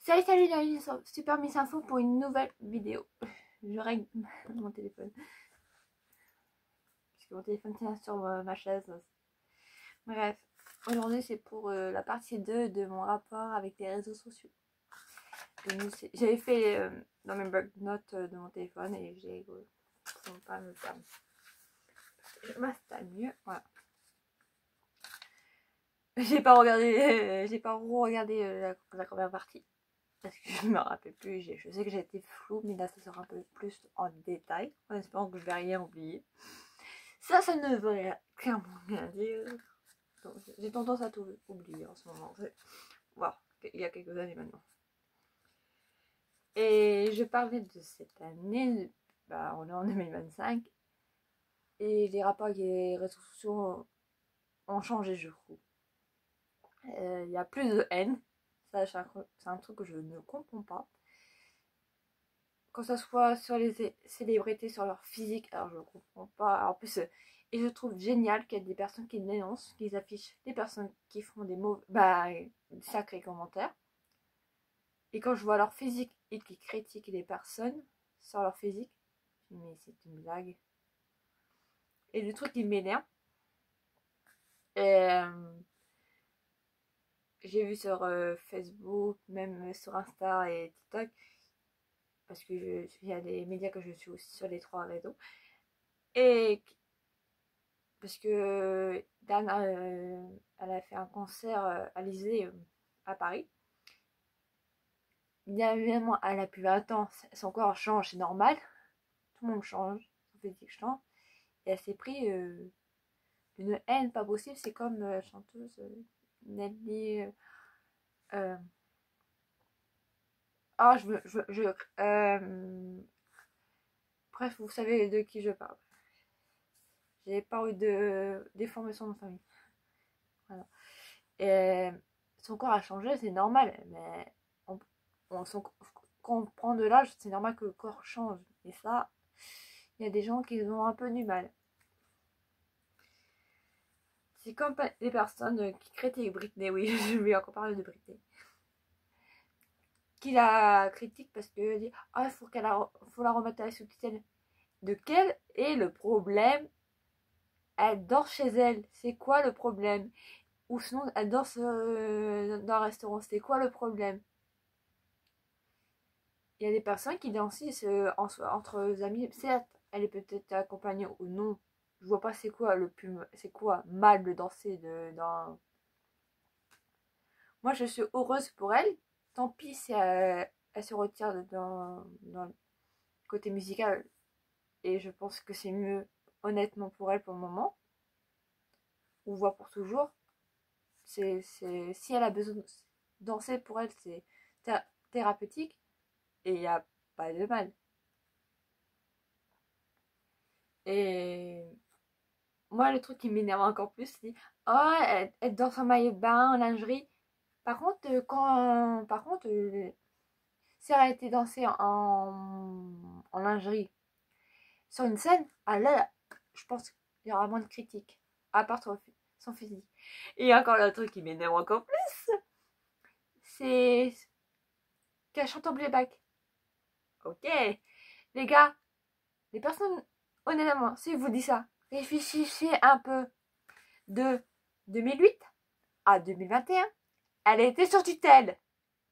Salut, salut, Super Miss Info pour une nouvelle vidéo. Je règle mon téléphone. Parce que mon téléphone tient sur ma chaise. Bref, aujourd'hui c'est pour la partie 2 de mon rapport avec les réseaux sociaux. J'avais fait dans mes blocs notes de mon téléphone et j'ai pas me perdre. Je m'installe mieux, voilà. J'ai pas re-regardé la première partie. Parce que je me rappelle plus, je sais que j'ai été floue, mais là ça sera un peu plus en détail, en espérant que je vais rien oublier. Ça ne veut clairement rien dire. J'ai tendance à tout oublier en ce moment. Voilà, il y a quelques années maintenant. Et je parlais de cette année, on est en 2025, et les rapports avec les réseaux sociaux ont changé, je trouve. Il y a plus de haine, ça c'est un truc que je ne comprends pas. Quand ça soit sur les célébrités, sur leur physique, alors je ne comprends pas. En plus, et je trouve génial qu'il y ait des personnes qui dénoncent, qui affichent des personnes qui font des sacrés commentaires. Et quand je vois leur physique et qui critiquent les personnes sur leur physique, je me dis mais c'est une blague. Et le truc qui m'énerve, j'ai vu sur Facebook, même sur Insta et TikTok, parce que il y a des médias que je suis aussi sur les 3 réseaux. Et parce que Dan, elle a fait un concert à l'Élysée à Paris. Bien évidemment, elle a plus 20 ans, son corps change, c'est normal. Tout le monde change, son physique change. Et elle s'est pris une haine pas possible. C'est comme chanteuse Nelly. Ah, bref, vous savez de qui je parle. J'ai pas envie de déformer son nom de famille. Voilà. Et son corps a changé, c'est normal, mais quand on prend de l'âge, c'est normal que le corps change. Et ça, il y a des gens qui ont un peu du mal. C'est comme les personnes qui critiquent Britney, oui, je vais encore parler de Britney. Qui la critique parce qu'elle dit ah, il faut la remettre à la sous-tutelle. De quel est le problème? Elle dort chez elle, c'est quoi le problème? Ou sinon, elle danse dans un restaurant, c'est quoi le problème? Il y a des personnes qui dansent entre amis. Certes, elle est peut-être accompagnée ou non. Je vois pas c'est quoi mal de danser dans. Moi, je suis heureuse pour elle. Tant pis si elle se retire dans le côté musical. Et je pense que c'est mieux, honnêtement, pour elle pour le moment. Ou voit pour toujours. Si elle a besoin de danser, pour elle, c'est thérapeutique. Et il n'y a pas de mal. Et moi, le truc qui m'énerve encore plus, c'est oh, elle danse en maillot de bain, en lingerie. Par contre, si elle a été dansée en lingerie sur une scène, là, je pense qu'il y aura moins de critiques. À part son physique. Et encore le truc qui m'énerve encore plus, c'est qu'elle chante en playback. Ok, les gars, les personnes, honnêtement, si je vous dis ça, réfléchissez un peu. De 2008 à 2021, elle a été sur tutelle.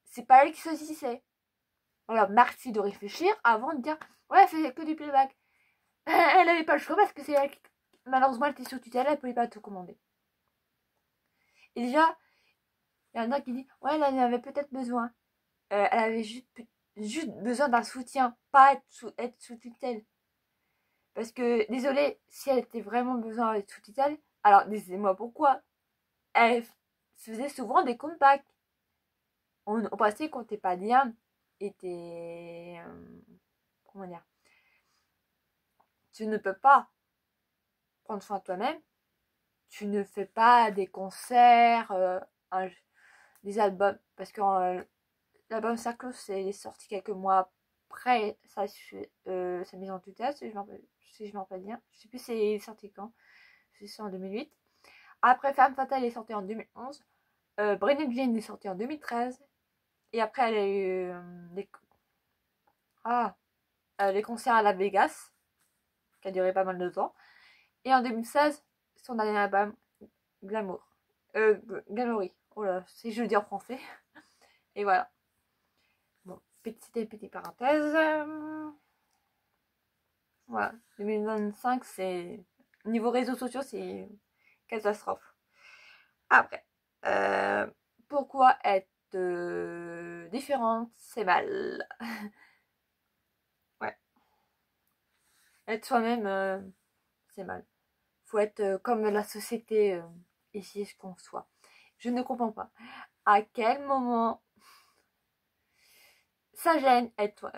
C'est pas elle qui choisissait. Alors merci de réfléchir avant de dire ouais, elle fait que du playback. Elle avait pas le choix parce que c'est elle qui, malheureusement, elle était sur tutelle, elle pouvait pas tout commander. Et déjà, il y en a qui disent ouais, elle en avait peut-être besoin. Elle avait juste besoin d'un soutien, pas être sous tutelle. Parce que, désolé, si elle était vraiment besoin d'être sous tutelle, alors dites-moi pourquoi. Elle faisait souvent des comebacks. Au passé, quand t'es pas bien et comment dire, tu ne peux pas prendre soin de toi-même, tu ne fais pas des concerts, des albums, parce que l'album Circle c'est sorti quelques mois après sa mise en tutelle, si je me rappelle bien. Je sais plus c'est sorti quand, c'est en 2008. Après Femme Fatale est sorti en 2011. Brennan Jane est sorti en 2013. Et après, elle a eu les concerts à la Vegas, qui a duré pas mal de temps. Et en 2016, son dernier album, Glamour. Glamoury. Oh là, si je le dis en français. Et voilà. Bon, petite parenthèse. Voilà. 2025, c'est. Niveau réseaux sociaux, c'est catastrophe. Après, pourquoi être différente, c'est mal. Ouais. Être soi-même, c'est mal. Faut être comme la société ici je conçois. Je ne comprends pas. À quel moment ça gêne être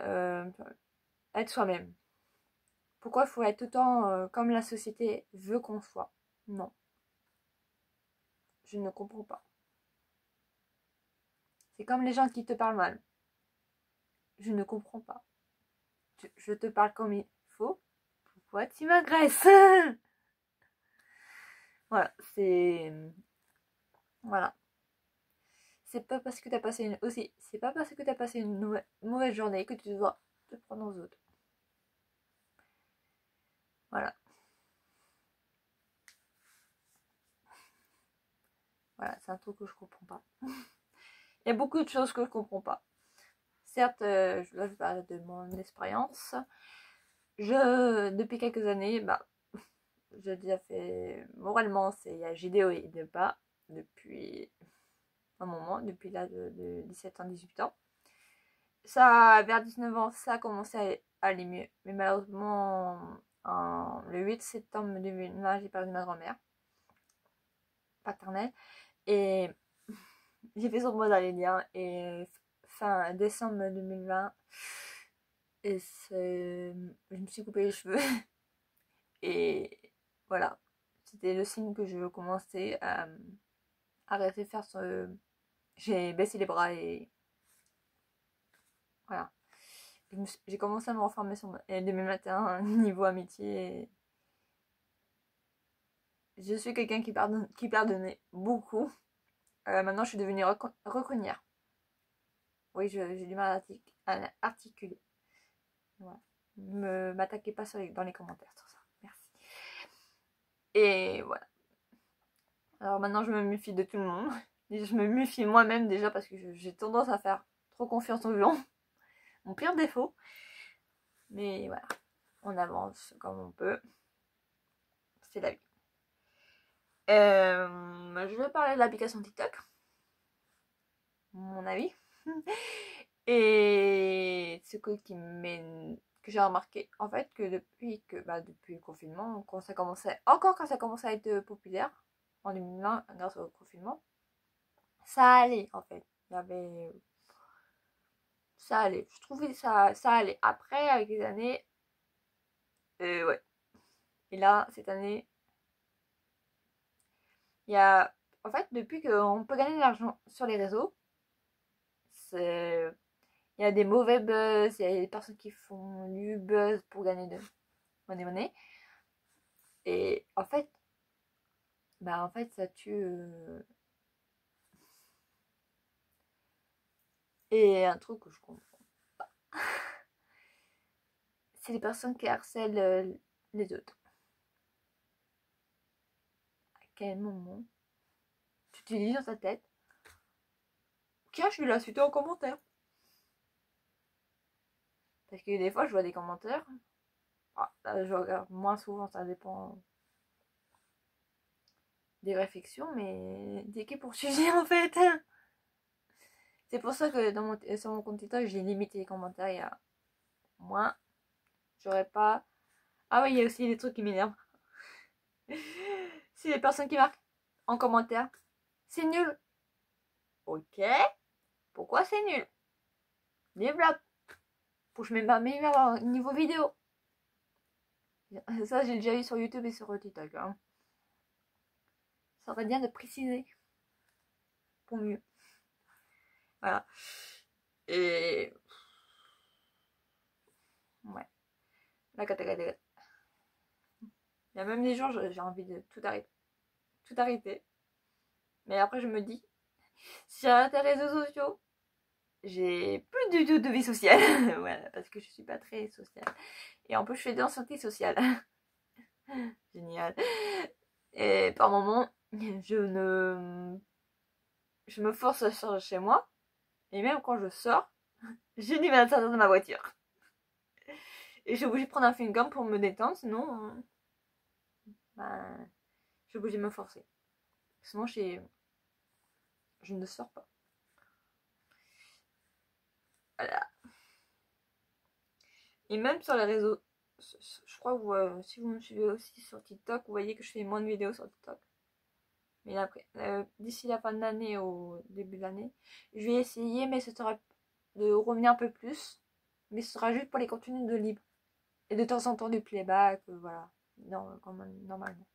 soi-même? Pourquoi il faut être autant comme la société veut qu'on soit? Non, je ne comprends pas. C'est comme les gens qui te parlent mal. Je ne comprends pas. Je te parle comme il faut. Pourquoi tu m'agresses? Voilà, c'est. Voilà. C'est pas parce que t'as passé une. Aussi, c'est pas parce que t'as passé une mauvaise journée que tu dois te prendre aux autres. Voilà. Voilà, c'est un truc que je comprends pas. Il y a beaucoup de choses que je comprends pas. Certes, là je parle de mon expérience. Depuis quelques années, j'ai déjà fait moralement, c'est JDO et de bas depuis un moment, depuis là de 17 ans, 18 ans. Ça, vers 19 ans, ça a commencé à aller mieux. Mais malheureusement, le 8 septembre 2020, j'ai perdu ma grand-mère paternelle. Et j'ai fait son mot dans les liens. Et fin décembre 2020, et je me suis coupé les cheveux. Et voilà. C'était le signe que je commençais à arrêter de faire ce. J'ai baissé les bras et voilà. J'ai commencé à me reformer sur 2021 niveau amitié. Je suis quelqu'un qui pardonnait beaucoup. Maintenant, je suis devenue recognière. Oui, j'ai du mal à articuler. Voilà. Ne m'attaquez pas dans les commentaires sur ça. Merci. Et voilà. Alors maintenant, je me méfie de tout le monde. Et je me méfie moi-même déjà parce que j'ai tendance à faire trop confiance aux gens. Mon pire défaut. Mais voilà. On avance comme on peut. C'est la vie. Je vais parler de l'application TikTok. Mon avis. Et ce que j'ai remarqué en fait que depuis le confinement, quand ça commençait à être populaire en 2020 grâce au confinement, ça allait en fait. Il y avait ça allait. Je trouvais ça allait. Après avec les années, ouais. Et là cette année, il y a en fait depuis qu'on peut gagner de l'argent sur les réseaux, c'est il y a des mauvais buzz, il y a des personnes qui font du buzz pour gagner de monnaie. Et en fait, ça tue. Et un truc que je comprends pas, c'est les personnes qui harcèlent les autres. À quel moment tu te dis dans ta tête, tiens, je vais la suiter en commentaire. Parce que des fois, je vois des commentaires. Là, je regarde moins souvent, ça dépend des réflexions, mais dès qu'il pour sujet en fait. C'est pour ça que sur mon compte TikTok, j'ai limité les commentaires. Il y a moins. J'aurais pas. Ah oui, il y a aussi des trucs qui m'énervent. C'est les personnes qui marquent en commentaire. C'est nul. Ok. Pourquoi c'est nul? Développe. Pour que je m'améliore niveau vidéo. Ça, j'ai déjà eu sur YouTube et sur TikTok. Hein. Ça serait bien de préciser. Pour mieux. Voilà. Et. Ouais. La catégorie. Il y a même des jours, j'ai envie de tout arrêter. Tout arrêter. Mais après, je me dis, si j'arrête les réseaux sociaux, j'ai plus du tout de vie sociale. Voilà, parce que je suis pas très sociale. Et en plus, je fais de l'anxiété sociale. Génial. Et par moments, je me force à sortir de chez moi. Et même quand je sors, j'ai du mal à sortir de ma voiture. Et je suis obligée de prendre un chewing-gum pour me détendre, sinon, ben, je suis obligée de me forcer. Sinon, je ne sors pas. Voilà. Et même sur les réseaux, je crois que si vous me suivez aussi sur TikTok, vous voyez que je fais moins de vidéos sur TikTok. Mais après, d'ici la fin de l'année au début de l'année, je vais essayer, mais ce sera de revenir un peu plus. Mais ce sera juste pour les contenus de libre. Et de temps en temps du playback, voilà. Non, comme normalement.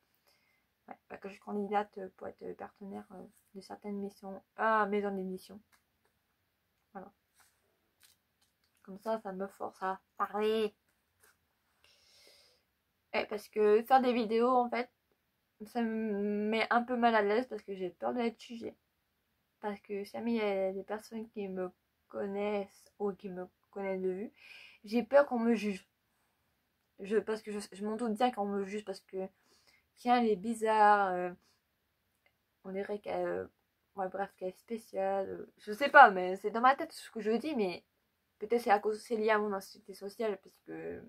Ouais, parce que je suis candidate pour être partenaire de certaines missions. Ah, maison d'édition. Voilà. Comme ça me force à parler. Ouais, parce que faire des vidéos, en fait, ça me met un peu mal à l'aise parce que j'ai peur d'être jugée. Parce que si jamais il y a des personnes qui me connaissent ou qui me connaissent de vue, j'ai peur qu'on me juge. Parce que je m'en doute bien qu'on me juge parce que tiens, elle est bizarre, on dirait qu'elle ouais, bref, qu'elle est spéciale. Je sais pas, mais c'est dans ma tête ce que je dis, mais peut-être c'est lié à mon anxiété sociale parce que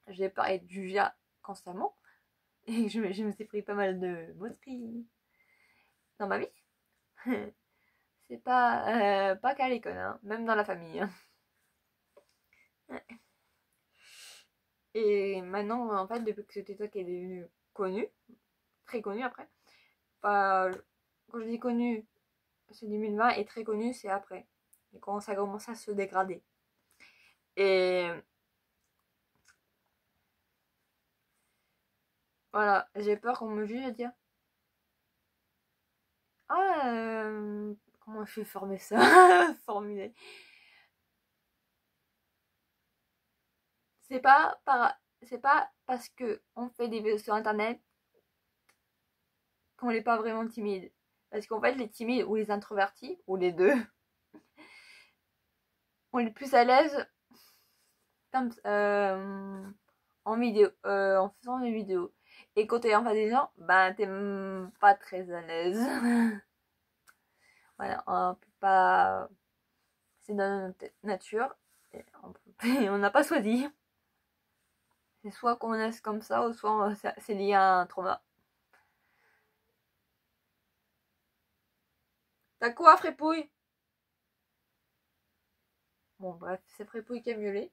j'ai peur d'être jugée constamment. Et je me suis pris pas mal de moqueries dans ma vie. C'est pas qu'à l'école, hein, même dans la famille. Hein. Et maintenant, en fait, depuis que ce TikTok est devenu connu, très connu après, bah, quand je dis connu, c'est 2020 et très connu, c'est après. Et quand ça commence à se dégrader. Et voilà, j'ai peur qu'on me juge et dire ah, comment je vais former ça formuler. C'est pas parce que on fait des vidéos sur internet qu'on n'est pas vraiment timide. Parce qu'en fait, les timides ou les introvertis, ou les deux, on est plus à l'aise comme, en vidéo, en faisant des vidéos. Et quand t'es en face des gens, ben t'es pas très à l'aise. Voilà, on peut pas. C'est dans notre nature. Et on n'a pas choisi. C'est soit qu'on naisse comme ça, ou soit c'est lié à un trauma. T'as quoi, Frépouille? Bon, bref, c'est Frépouille qui a miaulé.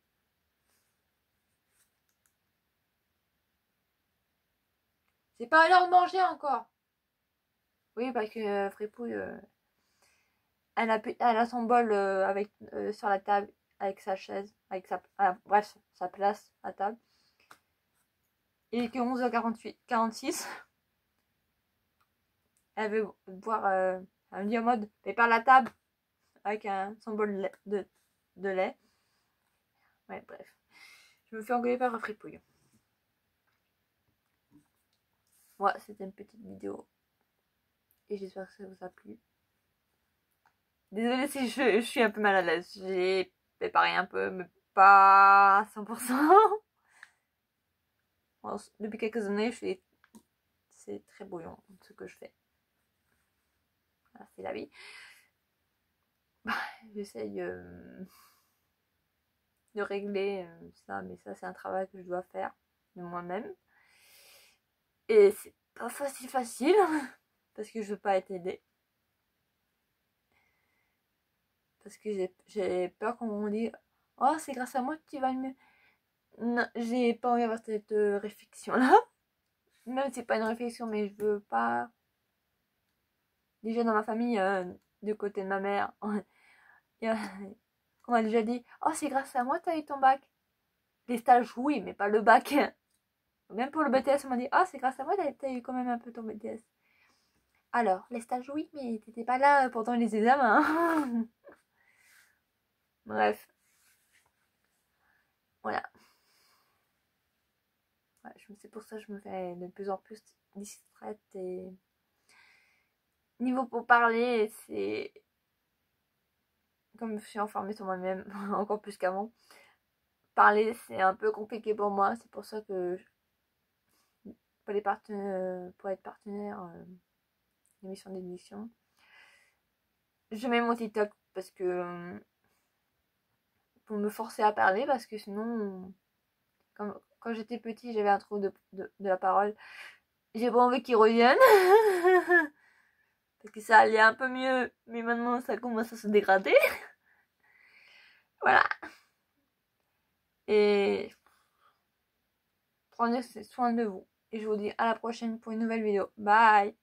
C'est pas l'heure de manger encore. Oui, parce que Frépouille, elle a son bol sur la table, avec sa chaise, avec bref, sa place à table. Il est que 11h46. Elle veut boire, elle me dit en mode, prépare la table, avec son bol de lait. Ouais, bref. Je me fais engueuler par Frépouille. Ouais, c'était une petite vidéo. Et j'espère que ça vous a plu. Désolée si je suis un peu mal à l'aise. J'ai préparé un peu, mais pas à 100%. Bon, depuis quelques années, c'est très brouillon ce que je fais. Voilà, c'est la vie. Bah, j'essaye de régler ça, mais ça, c'est un travail que je dois faire de moi-même. Et c'est pas facile, parce que je veux pas être aidée. Parce que j'ai peur qu'on me dise oh, c'est grâce à moi que tu vas mieux. Non, j'ai pas envie d'avoir cette réflexion-là. Même si c'est pas une réflexion, mais je veux pas. Déjà dans ma famille, du côté de ma mère, on m'a déjà dit oh, c'est grâce à moi que t'as eu ton bac. Les stages, oui, mais pas le bac. Même pour le BTS, on m'a dit oh, c'est grâce à moi que t'as eu quand même un peu ton BTS. Alors, les stages, oui, mais t'étais pas là pendant les examens. Bref. Voilà. Ouais, c'est pour ça que je me fais de plus en plus distraite et niveau pour parler, comme je suis enfermée sur moi-même, encore plus qu'avant, parler c'est un peu compliqué pour moi. C'est pour ça que pour être partenaire d'émission d'édition, je mets mon TikTok parce que pour me forcer à parler, parce que sinon, quand j'étais petit, j'avais un trou de la parole. J'ai pas envie qu'il revienne. Parce que ça allait un peu mieux, mais maintenant ça commence à se dégrader. Voilà. Et prenez soin de vous. Et je vous dis à la prochaine pour une nouvelle vidéo. Bye!